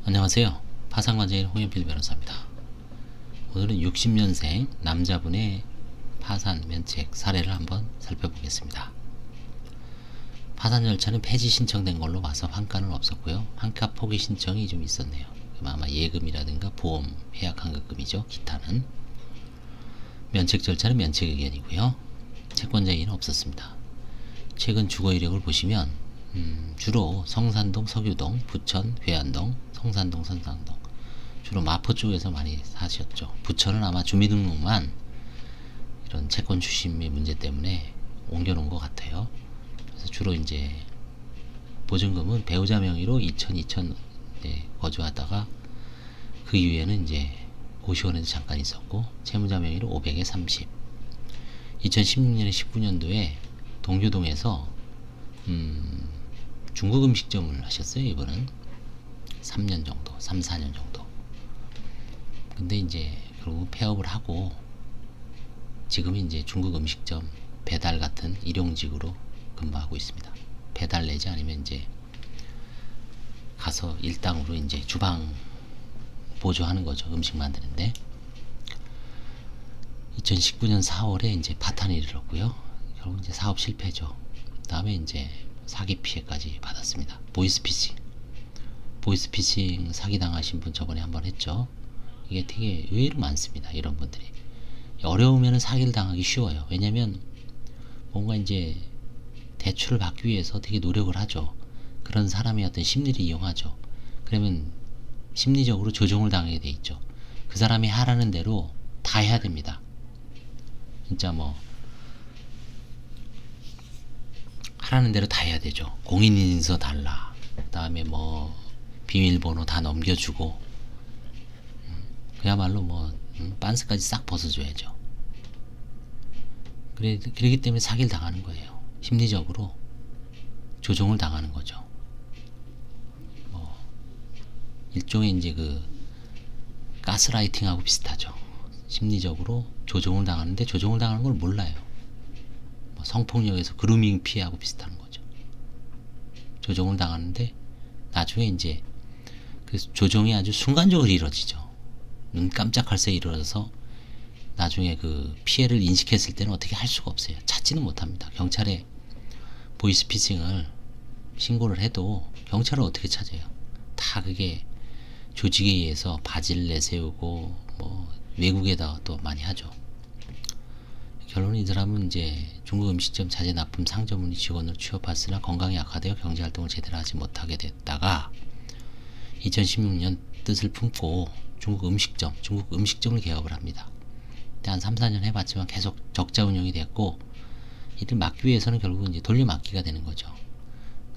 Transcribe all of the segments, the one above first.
안녕하세요. 파산관제인 홍현필 변호사입니다. 오늘은 60년생 남자분의 파산 면책 사례를 한번 살펴보겠습니다. 파산 절차는 폐지 신청된 걸로 봐서 환가는 없었고요. 환가 포기 신청이 좀 있었네요. 아마 예금이라든가 보험, 해약환급금이죠. 기타는. 면책 절차는 면책 의견이고요. 채권자인은 없었습니다. 최근 주거 이력을 보시면 주로 성산동, 서교동, 부천, 회안동, 성산동, 선산동 주로 마포 쪽에서 많이 사셨죠. 부천은 아마 주민등록만 이런 채권 추심의 문제 때문에 옮겨놓은 것 같아요. 그래서 주로 이제 보증금은 배우자 명의로 2,000 거주하다가 그 이후에는 이제 고시원에도 잠깐 있었고 채무자 명의로 500에 30. 2016년에 19년도에 동교동에서 중국 음식점을 하셨어요. 이번은 3년 정도, 3, 4년 정도. 근데 이제 결국 폐업을 하고 지금은 이제 중국 음식점 배달 같은 일용직으로 근무하고 있습니다. 배달 내지 아니면 이제 가서 일당으로 이제 주방 보조하는 거죠. 음식 만드는데 2019년 4월에 이제 파탄을 일었고요. 결국 이제 사업 실패죠. 다음에 이제 사기 피해까지 받았습니다. 보이스피싱 사기 당하신 분 저번에 한번 했죠. 이게 되게 의외로 많습니다. 이런 분들이 어려우면 사기를 당하기 쉬워요. 왜냐면 뭔가 이제 대출을 받기 위해서 되게 노력을 하죠. 그런 사람의 어떤 심리를 이용하죠. 그러면 심리적으로 조종을 당하게 돼 있죠. 그 사람이 하라는 대로 다 해야 됩니다. 진짜 뭐 하라는 대로 다 해야 되죠. 공인인증서 달라. 그 다음에 뭐 비밀번호 다 넘겨주고 그야말로 뭐 빤스까지 싹 벗어줘야죠. 그러기 때문에 사기를 당하는 거예요. 심리적으로 조종을 당하는 거죠. 뭐 일종의 이제 그 가스라이팅하고 비슷하죠. 심리적으로 조종을 당하는데 조종을 당하는 걸 몰라요. 뭐 성폭력에서 그루밍 피해하고 비슷한 거죠. 조종을 당하는데 나중에 이제 그 조종이 아주 순간적으로 이루어지죠. 눈 깜짝할 새 이루어져서 나중에 그 피해를 인식했을 때는 어떻게 할 수가 없어요. 찾지는 못합니다. 경찰에 보이스피싱을 신고를 해도 경찰을 어떻게 찾아요? 다 그게 조직에 의해서 바지를 내세우고 뭐 외국에다 또 많이 하죠. 결론은 이 사람은 이제 중국 음식점 자재 납품 상점문의 직원으로 취업했으나 건강이 악화되어 경제활동을 제대로 하지 못하게 됐다가 2016년 뜻을 품고 중국 음식점을 개업을 합니다. 한 3, 4년 해봤지만 계속 적자 운영이 됐고 이를 막기 위해서는 결국은 이제 돌려막기가 되는 거죠.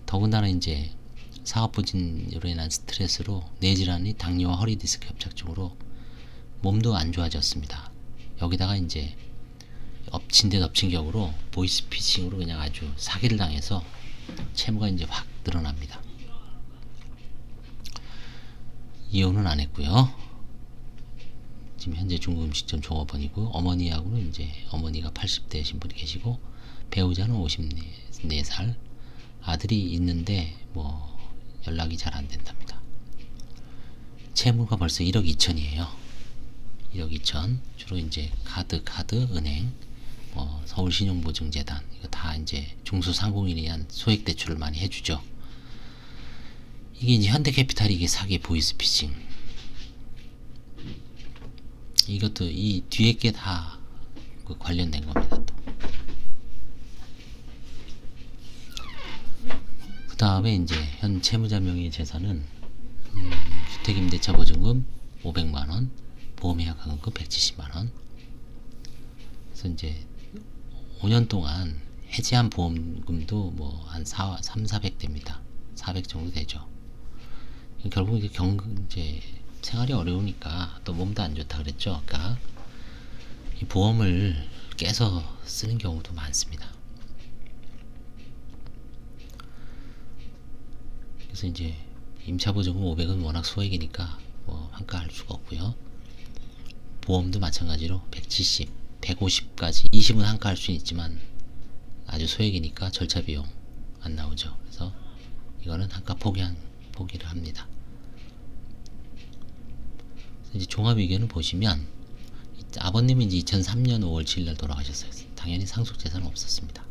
더군다나 이제 사업 부진으로 인한 스트레스로 뇌질환이 당뇨와 허리 디스크 협착증으로 몸도 안 좋아졌습니다. 여기다가 이제 엎친 데 덮친 격으로 보이스피싱으로 그냥 아주 사기를 당해서 채무가 이제 확 늘어납니다. 이혼은 안 했고요. 지금 현재 중국 음식점 종업원이고 어머니하고는 이제 어머니가 80대신 분이 계시고 배우자는 54살 아들이 있는데 뭐 연락이 잘 안 된답니다. 채무가 벌써 1억 2천이에요. 1억 2천 주로 이제 카드, 은행, 뭐 서울신용보증재단 이거 다 이제 중소상공인에 의한 소액 대출을 많이 해주죠. 이게 이제 현대캐피탈이 이게 사기 보이스피싱. 이것도 이 뒤에 게 다 그 관련된 겁니다. 또. 그 다음에 이제 현 채무자 명의 재산은 주택임대차 보증금 500만원, 보험해약환급금 170만원. 그래서 이제 5년 동안 해지한 보험금도 뭐 한 3, 400대입니다. 400 정도 되죠. 결국 이제 생활이 어려우니까 또 몸도 안 좋다 그랬죠. 아까 이 보험을 깨서 쓰는 경우도 많습니다. 그래서 이제 임차보증금 500은 워낙 소액이니까 뭐 환가할 수가 없고요. 보험도 마찬가지로 170, 150까지 20은 환가할 수는 있지만 아주 소액이니까 절차 비용 안 나오죠. 그래서 이거는 환가 포기를 합니다. 이제 종합의견을 보시면 아버님은 이제 2003년 5월 7일 돌아가셨어요. 당연히 상속재산은 없었습니다.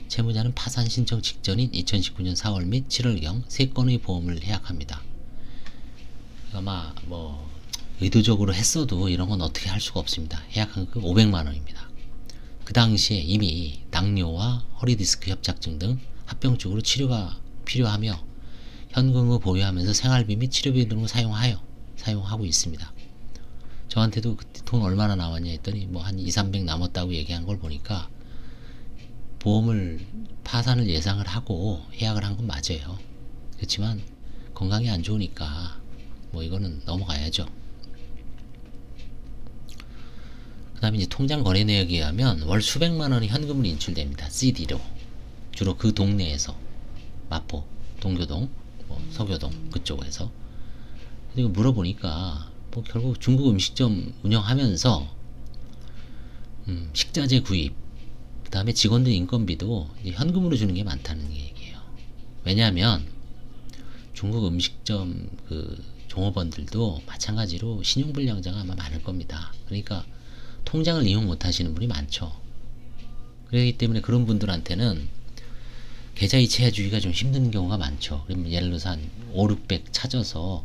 채무자는 파산 신청 직전인 2019년 4월 및 7월경 3건의 보험을 해약합니다. 아마 뭐 의도적으로 했어도 이런 건 어떻게 할 수가 없습니다. 해약한 그 500만원입니다. 그 당시에 이미 당뇨와 허리디스크 협착증 등 합병증으로 치료가 필요하며 현금을 보유하면서 생활비 및 치료비 등을 사용하고 있습니다. 저한테도 그때 돈 얼마나 나왔냐 했더니 뭐 한 2,300 남았다고 얘기한 걸 보니까 보험을 파산을 예상을 하고 해약을 한 건 맞아요. 그렇지만 건강이 안 좋으니까 뭐 이거는 넘어가야죠. 그 다음에 이제 통장 거래 내역에 의하면 월 수백만 원이 현금으로 인출됩니다. CD로. 주로 그 동네에서 마포, 동교동, 서교동 그쪽에서. 그리고 물어보니까 뭐 결국 중국 음식점 운영하면서 식자재 구입, 그 다음에 직원들 인건비도 현금으로 주는 게 많다는 얘기예요. 왜냐하면 중국 음식점 그 종업원들도 마찬가지로 신용불량자가 아마 많을 겁니다. 그러니까 통장을 이용 못 하시는 분이 많죠. 그렇기 때문에 그런 분들한테는 계좌이체해주기가 좀 힘든 경우가 많죠. 그러면 예를 들어서 한 5, 600 찾아서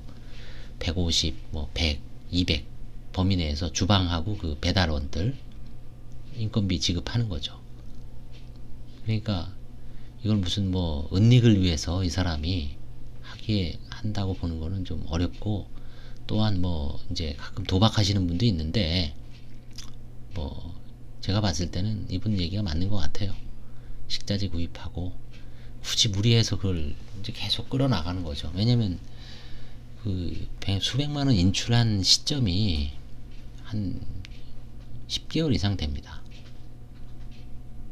150, 뭐 100, 200 범위 내에서 주방하고 그 배달원들 인건비 지급하는 거죠. 그러니까 이걸 무슨 뭐 은닉을 위해서 이 사람이 하기에 한다고 보는 거는 좀 어렵고, 또한 뭐 이제 가끔 도박하시는 분도 있는데 뭐 제가 봤을 때는 이분 얘기가 맞는 것 같아요. 식자재 구입하고 굳이 무리해서 그걸 이제 계속 끌어나가는 거죠. 왜냐면 그 수백만 원 인출한 시점이 한 10개월 이상 됩니다.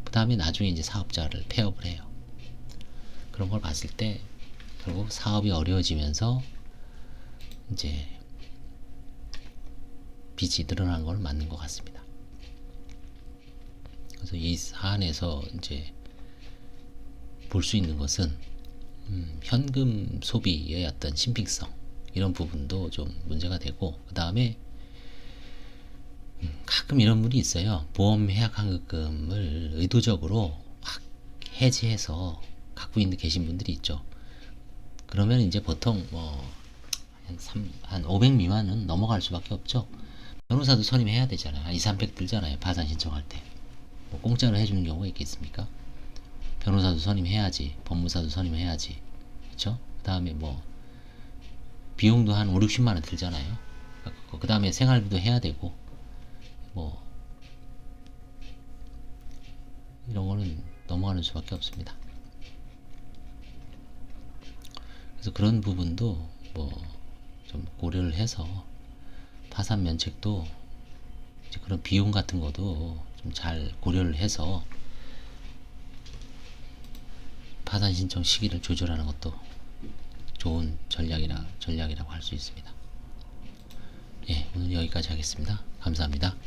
그 다음에 나중에 이제 사업자를 폐업을 해요. 그런 걸 봤을 때 결국 사업이 어려워지면서 이제 빚이 늘어난 건 맞는 것 같습니다. 그래서 이 사안에서 이제 볼 수 있는 것은 현금 소비의 어떤 신빙성, 이런 부분도 좀 문제가 되고, 그 다음에 가끔 이런 분이 있어요. 보험 해약 환급금을 의도적으로 확 해지해서 갖고 있는 계신 분들이 있죠. 그러면 이제 보통 뭐 한 500 미만은 넘어갈 수밖에 없죠. 변호사도 선임해야 되잖아요. 한 2, 300 들잖아요. 파산 신청할 때. 뭐 공짜로 해주는 경우가 있겠습니까? 변호사도 선임해야지, 법무사도 선임해야지, 그렇죠? 그 다음에 뭐 비용도 한 5, 60만 원 들잖아요. 그 다음에 생활비도 해야 되고, 뭐 이런 거는 넘어가는 수밖에 없습니다. 그래서 그런 부분도 뭐 좀 고려를 해서 파산 면책도 이제 그런 비용 같은 것도 좀 잘 고려를 해서 파산 신청 시기를 조절하는 것도 좋은 전략이라고 할 수 있습니다. 예, 오늘 여기까지 하겠습니다. 감사합니다.